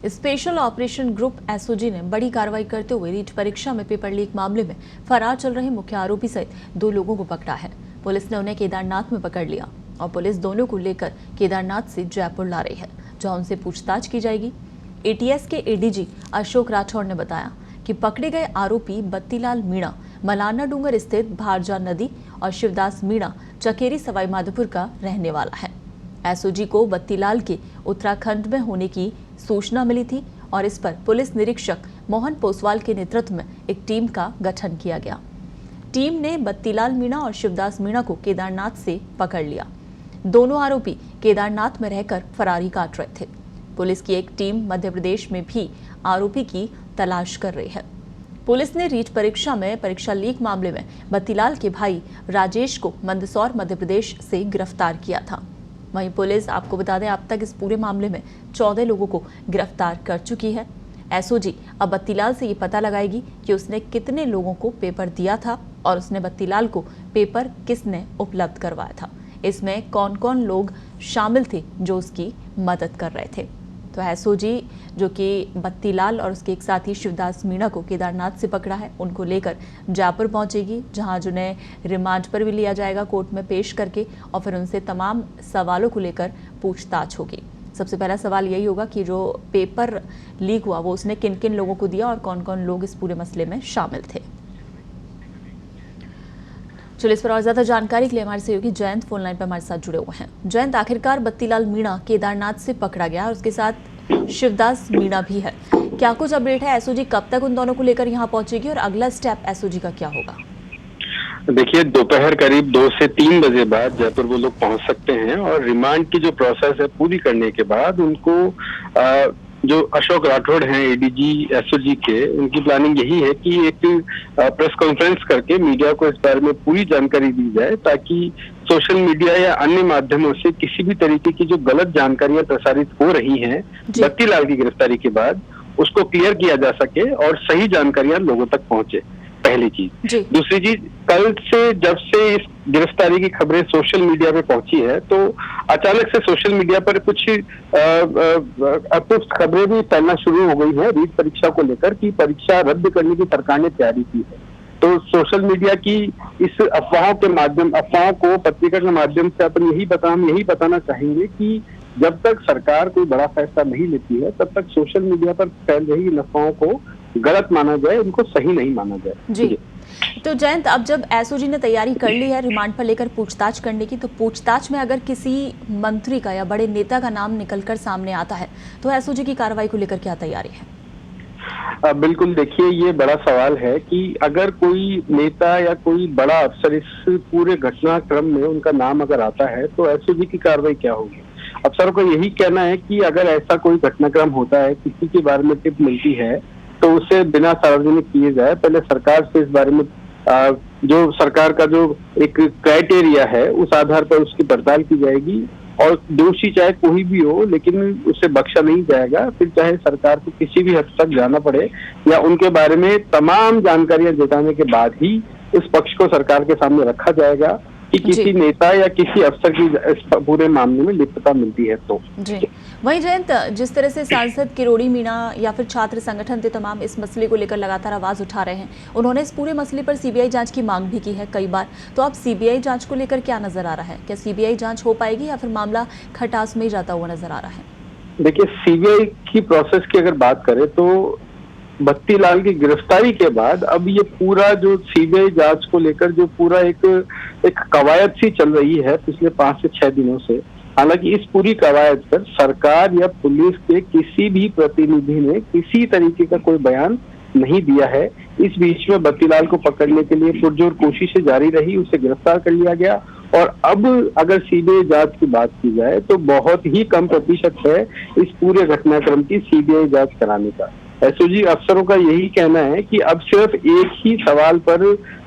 Special operation group SOG ने बड़ी कार्रवाई करते हुए रीट परीक्षा में पेपर लीक मामले में फरार चल रहे मुख्य आरोपी सहित 2 लोगों को पकड़ा है। पुलिस ने उन्हें केदारनाथ में पकड़ लिया और पुलिस दोनों को लेकर केदारनाथ से जयपुर ला रही है, जहां उनसे पूछताछ की जाएगी। एटीएस के एडीजी अशोक राठौड़ ने बताया कि पकड़े गए आरोपी बत्तीलाल मीणा मलारना डूंगर स्थित भारजा नदी और शिवदास मीणा चकेरी सवाई माधोपुर का रहने वाला है। एसओजी को बत्तीलाल के उत्तराखंड में होने की सूचना मिली थी और इस पर पुलिस निरीक्षक मोहन पोसवाल के नेतृत्व में एक टीम का गठन किया गया। टीम ने बत्तीलाल मीणा और शिवदास मीणा को केदारनाथ से पकड़ लिया। दोनों आरोपी केदारनाथ में रहकर फरारी काट रहे थे। पुलिस की एक टीम मध्य प्रदेश में भी आरोपी की तलाश कर रही है। पुलिस ने रीट परीक्षा में परीक्षा लीक मामले में बत्तीलाल के भाई राजेश को मंदसौर मध्य प्रदेश से गिरफ्तार किया था। वहीं पुलिस, आपको बता दें, अब तक इस पूरे मामले में 14 लोगों को गिरफ्तार कर चुकी है। एसओजी अब बत्तीलाल से ये पता लगाएगी कि उसने कितने लोगों को पेपर दिया था और उसने बत्तीलाल को पेपर किसने उपलब्ध करवाया था। इसमें कौन कौन लोग शामिल थे जो उसकी मदद कर रहे थे। तो एसओजी जो कि बत्तीलाल और उसके एक साथी शिवदास मीणा को केदारनाथ से पकड़ा है, उनको लेकर जयपुर पहुंचेगी, जहां जिन्हें रिमांड पर भी लिया जाएगा कोर्ट में पेश करके, और फिर उनसे तमाम सवालों को लेकर पूछताछ होगी। सबसे पहला सवाल यही होगा कि जो पेपर लीक हुआ वो उसने किन किन लोगों को दिया और कौन कौन लोग इस पूरे मसले में शामिल थे। चलिए, इस पर और ज्यादा जानकारी के लिए हमारे सहयोगी जयंत फोन लाइन पर हमारे साथ जुड़े हुए हैं। जयंत, आखिरकार बत्तीलाल मीणा केदारनाथ से पकड़ा गया और उसके साथ शिवदास मीणा भी है। क्या कुछ अपडेट है? एसओजी कब तक उन दोनों को लेकर यहाँ पहुंचेगी और अगला स्टेप एसओजी का क्या होगा? देखिए, दोपहर करीब 2 से 3 बजे बाद जयपुर वो लोग पहुंच सकते हैं और रिमांड की जो प्रोसेस है पूरी करने के बाद उनको जो अशोक राठौड़ हैं एडीजी एसओजी के, उनकी प्लानिंग यही है कि एक प्रेस कॉन्फ्रेंस करके मीडिया को इस बारे में पूरी जानकारी दी जाए, ताकि सोशल मीडिया या अन्य माध्यमों से किसी भी तरीके की जो गलत जानकारियां प्रसारित हो रही हैं बत्तीलाल की गिरफ्तारी के बाद, उसको क्लियर किया जा सके और सही जानकारियां लोगों तक पहुंचे। पहली चीज। दूसरी चीज, कल से जब से इस गिरफ्तारी की खबरें सोशल मीडिया पे पहुंची है, तो अचानक से सोशल मीडिया पर कुछ अपुष्ट खबरें भी फैलना शुरू हो गई है रीट परीक्षा को लेकर कि परीक्षा रद्द करने की सरकार ने तैयारी की है। तो सोशल मीडिया की इस अफवाहों को पत्रिका के माध्यम से हम यही बताना चाहेंगे कि जब तक सरकार कोई बड़ा फैसला नहीं लेती है, तब तक सोशल मीडिया पर फैल रही इन अफवाहों को गलत माना जाए, उनको सही नहीं माना जाए। जी। तो जयंत, अब जब एसओजी ने तैयारी कर ली है रिमांड पर लेकर पूछताछ करने की, तो पूछताछ में अगर किसी मंत्री का या बड़े नेता का नाम निकलकर सामने आता है तो एसओजी की कार्रवाई को लेकर क्या तैयारी है? बिल्कुल, देखिए, ये बड़ा सवाल है कि अगर कोई नेता या कोई बड़ा अफसर इस पूरे घटनाक्रम में उनका नाम अगर आता है तो एसओजी की कार्रवाई क्या होगी। अफसरों को यही कहना है कि अगर ऐसा कोई घटनाक्रम होता है, किसी के बारे में टिप मिलती है, तो उसे बिना सार्वजनिक किए जाए। पहले सरकार से इस बारे में जो सरकार का जो एक क्राइटेरिया है उस आधार पर उसकी पड़ताल की जाएगी और दोषी चाहे कोई भी हो, लेकिन उसे बख्शा नहीं जाएगा। फिर चाहे सरकार को किसी भी हद तक जाना पड़े या उनके बारे में तमाम जानकारियां जुटाने के बाद ही उस पक्ष को सरकार के सामने रखा जाएगा कि किसी नेता या किसी अफसर की इस पूरे मामले में लिप्तता मिलती है तो। जी। वहीं जयंत, जिस तरह से सांसद किरोड़ी मीणा या फिर छात्र संगठन थे तमाम इस मसले को लेकर लगातार आवाज उठा रहे हैं, उन्होंने इस पूरे मसले पर सीबीआई जांच की मांग भी की है कई बार। तो अब सीबीआई जांच को लेकर क्या नजर आ रहा है? क्या सीबीआई जांच हो पाएगी या फिर मामला खटास में ही जाता हुआ नजर आ रहा है? देखिए, सीबीआई की प्रोसेस की अगर बात करें तो बत्तीलाल की गिरफ्तारी के बाद अब ये पूरा जो सीबीआई जांच को लेकर जो पूरा एक कवायद सी चल रही है पिछले 5 से 6 दिनों से। हालांकि इस पूरी कवायद पर सरकार या पुलिस के किसी भी प्रतिनिधि ने किसी तरीके का कोई बयान नहीं दिया है। इस बीच में बत्तीलाल को पकड़ने के लिए पुरजोर कोशिशें जारी रही, उसे गिरफ्तार कर लिया गया और अब अगर सीबीआई जांच की बात की जाए तो बहुत ही कम प्रतिशत है इस पूरे घटनाक्रम की सीबीआई जांच कराने का। एसओजी अफसरों का यही कहना है कि अब सिर्फ एक ही सवाल पर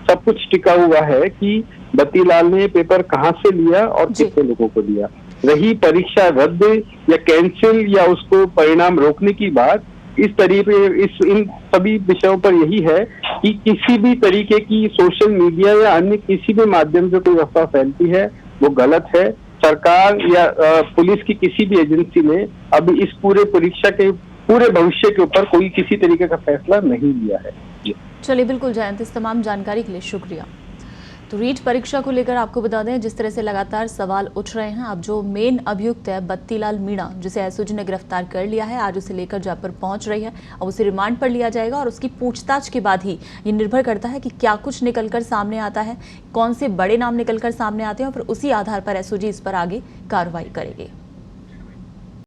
सब कुछ टिका हुआ है कि बत्तीलाल ने पेपर कहाँ से लिया और कितने लोगों को दिया। रही परीक्षा रद्द या कैंसिल या उसको परिणाम रोकने की बात, इस तरीके इन सभी विषयों पर यही है कि किसी भी तरीके की सोशल मीडिया या अन्य किसी भी माध्यम से कोई अफवाह फैलती है वो गलत है। सरकार या पुलिस की किसी भी एजेंसी ने अभी इस पूरे परीक्षा के पूरे भविष्य के ऊपर कोई किसी तरीके का फैसला नहीं लिया है। जी। चलिए बिल्कुल जयंत, इस तमाम जानकारी के लिए शुक्रिया। तो रीट परीक्षा को लेकर आपको बता दें, जिस तरह से लगातार सवाल उठ रहे हैं, अब जो मेन अभियुक्त है बत्तीलाल मीणा, जिसे एसओजी ने गिरफ्तार कर लिया है, आज उसे लेकर जयपुर पहुंच रही है। अब उसे रिमांड पर लिया जाएगा और उसकी पूछताछ के बाद ही ये निर्भर करता है कि क्या कुछ निकलकर सामने आता है, कौन से बड़े नाम निकलकर सामने आते हैं, और फिर उसी आधार पर एसओजी इस पर आगे कार्रवाई करेगी।